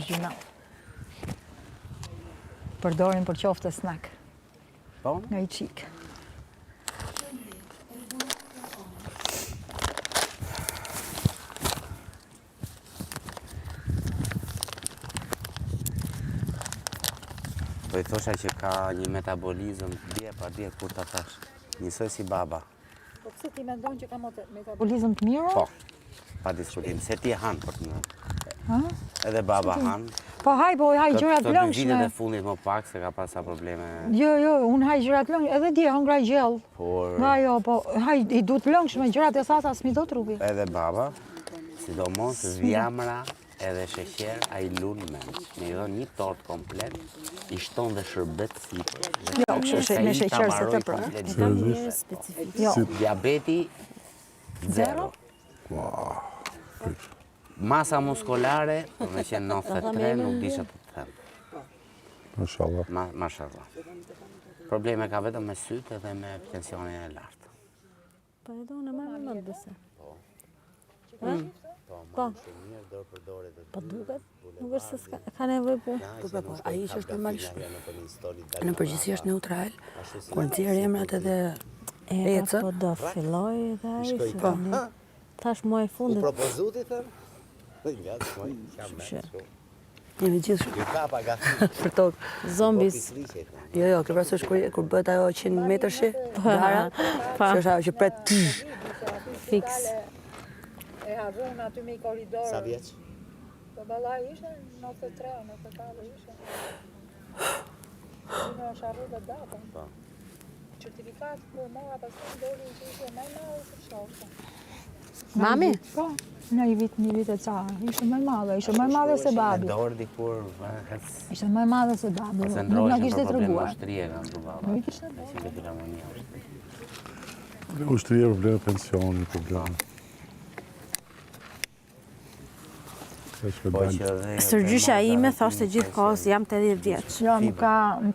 gjuna. Përdorin për qoftë snack. Po? Nga I qik. Po I thosha që ka një metabolizëm, dje kur ta thash. Njësoj si baba. Po pse ti mendon që ka metabolizëm të mirë? Po, pa diskutim. Se ti e han për të më. Edhe baba han. Po haj gjërat Të lëngshme. vitet e fundit më pak se ka pasa probleme. Jo, unë haj gjërat lëngshme. Edhe dje hëngra gjell. Por Po haj I duhet lëngshme, gjërat e sasa s'mi do trupi. edhe baba, sidomos vjamra edhe sheqer, ai lun mend. Me I dhon një tort komplet, I shton dhe shërbet sipër. Jo, kështu me sheqer se të pra. Ka një specifik. Jo. Diabeti zero. Masa muskolare, me qenë 93, nuk disha të them. Mashallah. Mashallah. Probleme ka vetëm me sytë edhe me tensionin e lartë. Po edhe unë marrë më bëse. Po, mirë dorë për dorë dhe Po duket, nuk është se ka nevojë për. Po, ai që është normalisht. Në përgjithësi është neutral, kur nxjerr emrat edhe ecë. Po do filloj dhe ai. Po. Tash muaj fundit. propozuti thënë? Nga të shmoj, jam me. Jemi gjithë Ju kapa gati. për tokë. Zombis. Jo, kjo parasysh kur bëhet ajo 100 metrashi, gara, që është ajo që pret ti. Fix. E harron aty me korridor. Sa vjeç? Po ballaj ishte 93, 94 ishte. Unë është harru dhe datën. Po. Certifikat kur mora pastaj doli që ishte më i madh se shofta. Mami? Po, në një vit e ca. Ishte më e madhe, ishte më e madhe se babi. Me dorë dikur, Ishte më e madhe se babi. se Nuk na ndrojshën kishte për problem treguar. ushtrie kanë të baba. Nuk ishte. Si ke filharmonia ushtrie. Ushtria, probleme pensioni, probleme. Po që dhe... Sërgjysha ime thoshte gjithë kohës jam 80 vjeç. Jo, më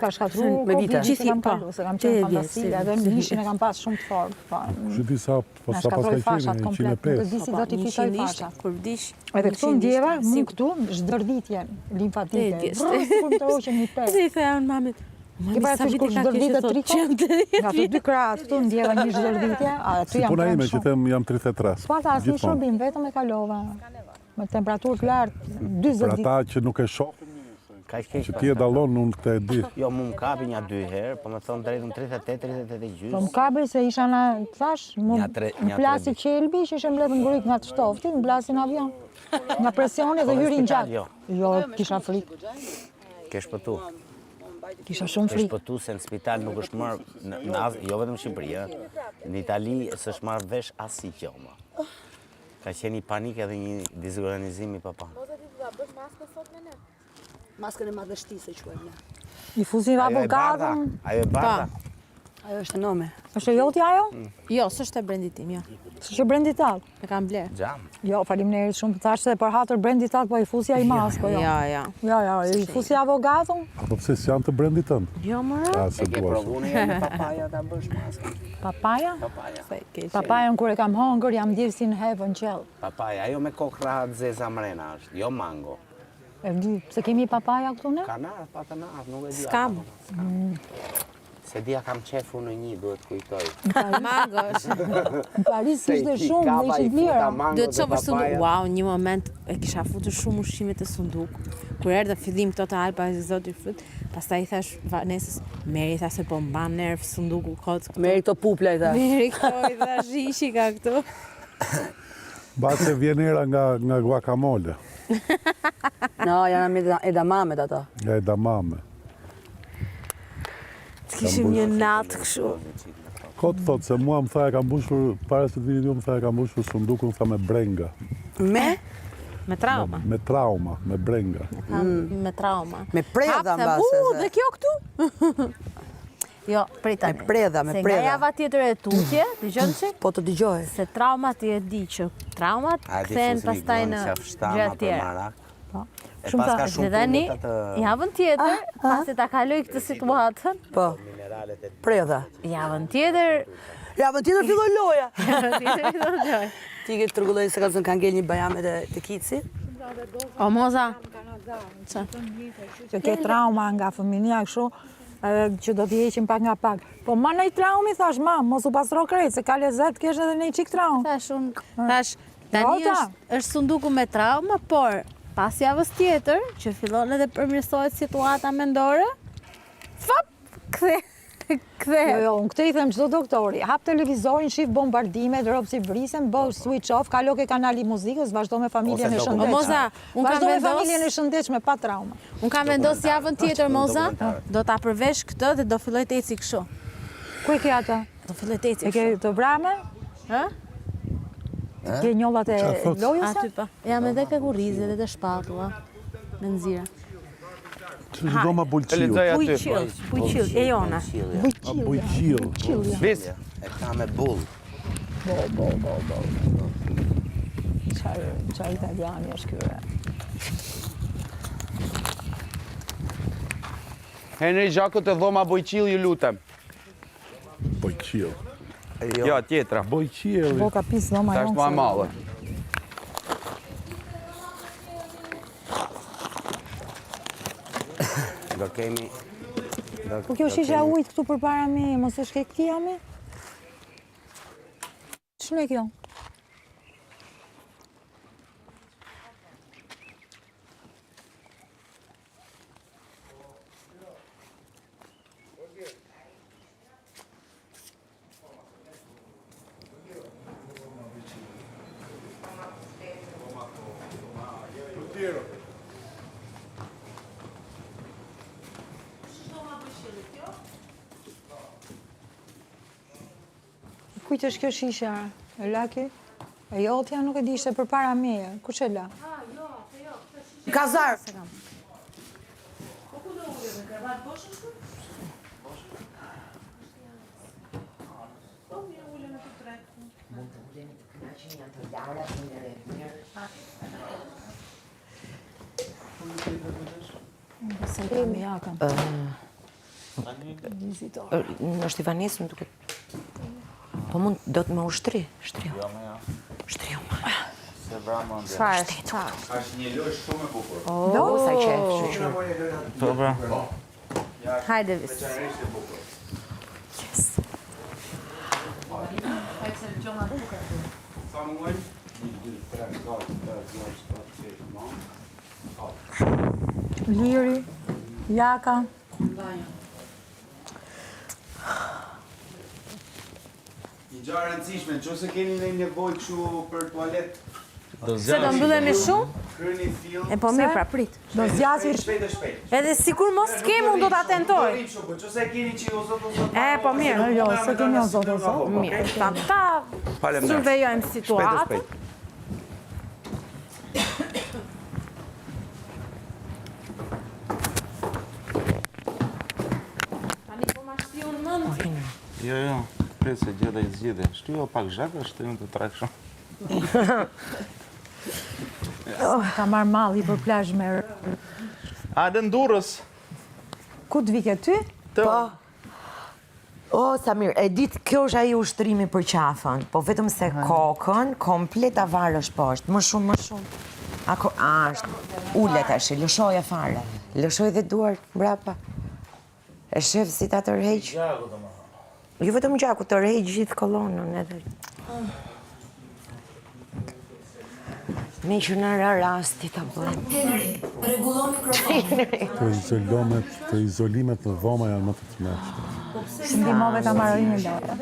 ka shkatruar Me vite. Gjithë kam kalu, se kam qenë 80 fantastike, edhe në mishin e kam pas shumë të fortë. Po, Që di sa pas na ka shkatroi fashat qenë, komplet, nuk e 105. di si do t'i fitoj fashat. Kur vdish. Edhe këtu ndjeva, mund këtu, zdërditje limfatike. Brrr, kur më të hoqen një pes. Dhe I thaja unë mamit, Ke parasysh kur zdërditet triko? Nga të dy krahët këtu ndjeva një zdërditje, aty Si jam puna pranë ime që shumë. them jam 33. S'pata asnjë Gjithmonë. shërbim, vetëm e kalova. Me temperaturë të lartë, Për 40 ditë. ata që nuk e shohin, Ka keq. që ti e dallon, unë këtë e di. Jo, mu më kapi një 2 herë, po më thonë drejtën 38 e gjysë. Po më kapi se isha në, thash, më plasi qelbi, që ishe mbledh ngryk nga të shtofti, më blasi në avion. Nga presioni dhe hyri në gjatë. Jo, kisha frikë. Ke shpëtu. Kisha shumë Ke frikë. shpëtu se në spital nuk është marrë, jo vetëm në Shqipëri, në Itali s'është marrë vesh asnjë gjë më. Ka qenë një panik edhe një dizorganizim I papa. Maskën e madhështisë e quajmë ne. I fuzi avogatën. Ajo e bardha. Ajo është nome. Është e joti ajo? Jo, s'është e brendit tim, jo. S'është brendi tat. E kam bler. Xham. Jo, faleminderit shumë të thashë se për hatër brendi tat, po i fusi ai maskë, jo. Ja. Jo, i fusi avogatën. Apo pse s'janë të brendit tënë? Jo, më A, se E ke dua. provu në me papaja ta bësh maskë. Papaja? Papaja. Papajan kur e kam hongër, jam ndjerë si në hevën qellë. Papaja, ajo me kokra zeza mrena është, jo mango. E di, pse kemi papaja këtu ne? Kanar, pa kanar, nuk e di. S'kam. Se dia kam qefu në një, duhet kujtoj. Mangosh. Në Paris ishte shumë dhe ishte lira. Duhet të për sunduk. Wow, një moment e kisha futur shumë ushqime të sunduk. Kur erdhe fillim këto të alpa e zoti fryt, pastaj I thash Vanesës, Meri tha se po mban nerv sunduku kot. Meri këto pupla I tha. Meri këto I thash ishi ka këtu. Base vjen era nga guacamole, No, janë edamamet ata. nga edamame. Kishim një natë kështu. Kot thot se mua më tha e kam mbushur, para se të vini ju më tha e kam mbushur sundukun, tha me brenga. Me trauma. Me trauma, me brenga. Me trauma. Me predha mbase. Dhe kjo këtu? Jo, pritani. Me predha, me Se nga predha. java tjetër e tutje, dëgjon çik? Po të dëgjoj. Se traumat I e di që traumat kthehen pastaj në gjëra tjera. E pas ka shumë tani punët atë javën tjetër, pasi ta kaloj këtë situatën, Po, mineralet e predha. javën tjetër, Javën tjetër filloi loja. javën tjetër do të gjoj. Ti ke tregulloj se kanë ngel një bajamet e Kici. O moza, Që ke trauma nga fëminia kështu, që do t'i heqim pak nga pak. Po ma nej traumi, thash, ma, mos u pasro krejt, se ka lezet kesh edhe nej qik traum. Thash, tani është sunduku me trauma, por pas javës tjetër, që fillon edhe përmirësohet situata mendore, kthe. Jo, unë këtë i them çdo doktori, hap televizorin, shif bombardimet, rob si vrisen, bëj switch off, kalo ke kanali muzikës, vazhdo me familjen e shëndetshme. Vazhdo me familjen e shëndetshme pa trauma. Unë kam vendos javën tjetër, Moza, do ta përvesh këtë dhe do filloj të eci kështu. Ku e ke ata? Do filloj të eci E ke të vrame? Ë? Ke njollat e lojës? Aty pa. Jam edhe ke kurrizi edhe të shpatulla me nxira. Që dhoma bujqill. Bujqill, e jona. Bujqill. Vis, e ka me bull. Bo. Qa italiani është kyre. Henry Gjakut e dhoma bujqill, ju lutem. Bujqill. Jo, tjetra. Bujqill. Po ka pis dhoma Ta është ma e madhe. Do kemi... Po kjo shisha ujtë këtu për para me, mos është ke këti jami? Shne kjo? Kujtë është kjo shisha, e laki? E jotja nuk e di, ishte për para meje. Ku që la? Kazar! Se ka me jakën. Në Shtivanis më duket... Po mund, do të më ushtri, shtriu. Shtriu më. Është një lojë shumë e bukur. Do, sa qef, Po, bra. Hajde vis. Yes. Liri, jaka. Një gjarë rëndësishme, në qëse keni në nevojë këshu për tualet, Se do mbyllemi shumë? kryeni fill, E po mirë, pra prit. Do zgjasi shpejt. Edhe sikur mos kemi, unë do ta tentoj. Po qëse keni që o zotë, E, po mirë. Jo, se kemi o zotë. Mirë, ta survejojmë situatën. Tani po ma shtiu në mëndë. Jo, prit se gjeda i zgjidhe. Shtyjo pak zhaka, shtyjo të trakë shumë. Ka marrë malli për plazh me... A dhe Durrës. Ku të vike ty? Po. O, Samir, e ditë, kjo është ai ushtrimi për qafën, po vetëm se kokën, komplet avarësh poshtë, më shumë. Ako, është, ule tash, lëshoja fare. Lëshoj dhe duar, mbrapa. E shef si ta tërheq. Jo vetëm gjaku, tërheq gjithë kolonën edhe. Me që në rasti të bëjmë. Të izolimet në dhoma janë më të të mërshme. Ndimove ta marrë një lojë.